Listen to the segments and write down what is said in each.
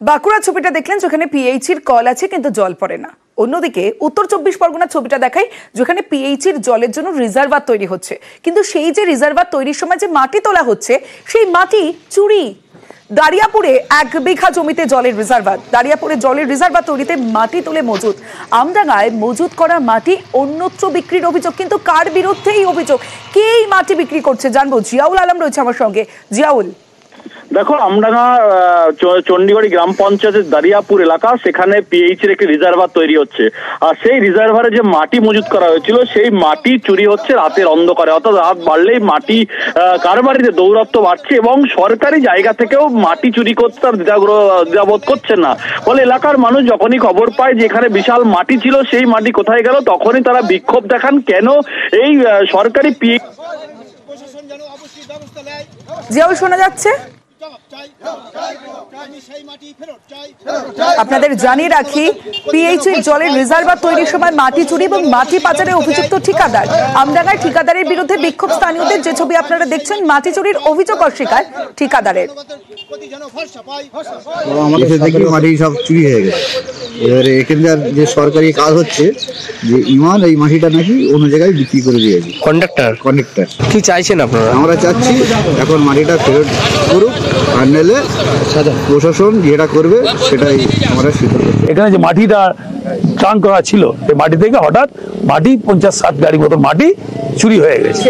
বাঁকুড়া ছবিটা দেখলেন যেখানে পিএইচির কল আছে কিন্তু জল পড়ে না। অন্যদিকে উত্তর 24 পরগনার ছবিটা দেখাই যেখানে পিএইচির জলের জন্য রিজার্ভার তৈরি হচ্ছে, কিন্তু সেই যে রিজার্ভার তৈরির সময় যে মাটি তোলা হচ্ছে সেই মাটি চুরি। দারিয়াপুরে 1 বিঘা জমিতে জলের রিজার্ভার, দারিয়াপুরে জলের রিজার্ভার তৈরিতে মাটি তুলে মজুত। আমডাঙ্গায় মজুত করা মাটি অন্যত্র বিক্রির অভিযোগ, কিন্তু কার বিরুদ্ধে এই অভিযোগ, কে এই মাটি বিক্রি করছে জানবো। জিয়াউল আলম রয়েছে আমার সঙ্গে। জিয়াউল, দেখো, আমডাঙ্গা চণ্ডীগড়ি গ্রাম পঞ্চায়েতের দারিয়াপুর এলাকা, সেখানে পিএইচির একটি রিজার্ভার তৈরি হচ্ছে। আর সেই রিজার্ভারে যে মাটি মজুত করা হয়েছিল সেই মাটি চুরি হচ্ছে রাতের অন্ধকারে, অর্থাৎ রাত বাড়লেই মাটি কারবারিতে দৌরাত্ম্য বাড়ছে এবং সরকারি জায়গা থেকেও মাটি চুরি করতে আর দ্বিধাবোধ করছেন না। ফলে এলাকার মানুষ যখনই খবর পায় যে এখানে বিশাল মাটি ছিল, সেই মাটি কোথায় গেল, তখনই তারা বিক্ষোভ দেখান। কেন এই সরকারি জিয়াউল শোনা যাচ্ছে? আপনাদের জানিয়ে রাখি, পিএইচির জলের রিজার্ভার তৈরির সময় মাটি চুরি এবং মাটি পাচারে অভিযুক্ত ঠিকাদার। আমডাঙ্গায় ঠিকাদারের বিরুদ্ধে বিক্ষোভ স্থানীয়দের। যে ছবি আপনারা দেখছেন, মাটি চুরির অভিযোগ অস্বীকার ঠিকাদারের। আমাদের দেখি মাটি সব চুরি হয়ে গেছে। এবারে এখানকার যে সরকারি কাজ হচ্ছে যে ইমান এই মাটিটা নাকি অন্য জায়গায় বিক্রি করে দিয়েছে কন্ট্রাক্টর। কি চাইছেন আপনারা? আমরা চাচ্ছি এখন মাটিটা ফেরত করুক, আর নিলে প্রশাসন যেটা করবে সেটাই আমরা সিদ্ধান্ত। এখানে যে মাটিটা ট্রাঙ্ক করা ছিল, এই মাটি থেকে হঠাৎ মাটি 50-60 গাড়ি মতো মাটি চুরি হয়ে গেছে।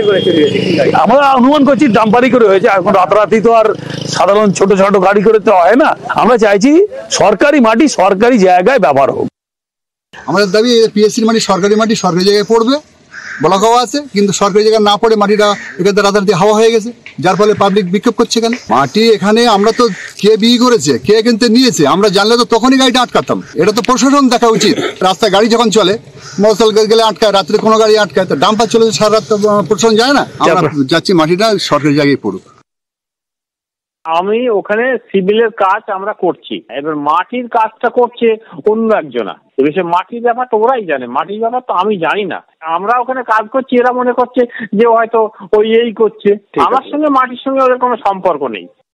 আমরা অনুমান করছি ডাম্পারি করে হয়েছে। এখন রাতারাতি তো আর সাধারণ ছোট ছোট গাড়ি করে তো হয় না। আমরা চাইছি সরকারি মাটি সরকারি জায়গায় ব্যবহার হোক। আমাদের দাবি পিএসসির মাটি সরকারি জায়গায় পড়বে, ব্লক হওয়া আছে, কিন্তু সরকারি জায়গায় না পড়ে মাটিটা এখানে রাতারাতি হাওয়া হয়ে গেছে, যার ফলে পাবলিক বিক্ষোভ করছে। এখানে মাটি এখানে আমরা তো কে বিক্রি করেছে, কে কিনতে নিয়েছে আমরা জানলে তো তখনই গাড়িটা আটকাতাম। এটা তো প্রশাসন দেখা উচিত। রাস্তায় গাড়ি যখন চলে, মোটরসাইকেল গেলে আটকায়, রাত্রে কোনো গাড়ি আটকায়, তো ডাম্পার চলে সারা রাত প্রশাসন যায় না। আমরা যাচ্ছি মাটিটা সরকারি জায়গায় পড়ুক। আমি ওখানে সিভিলের কাজ আমরা করছি, এবার মাটির কাজটা করছে অন্য একজনা। সে মাটির ব্যাপারটা ওরাই জানে, মাটির ব্যাপার তো আমি জানি না। আমরা ওখানে কাজ করছি, এরা মনে করছে যে হয়তো ওই এই করছে। আমার সঙ্গে মাটির সঙ্গে ওদের কোনো সম্পর্ক নেই।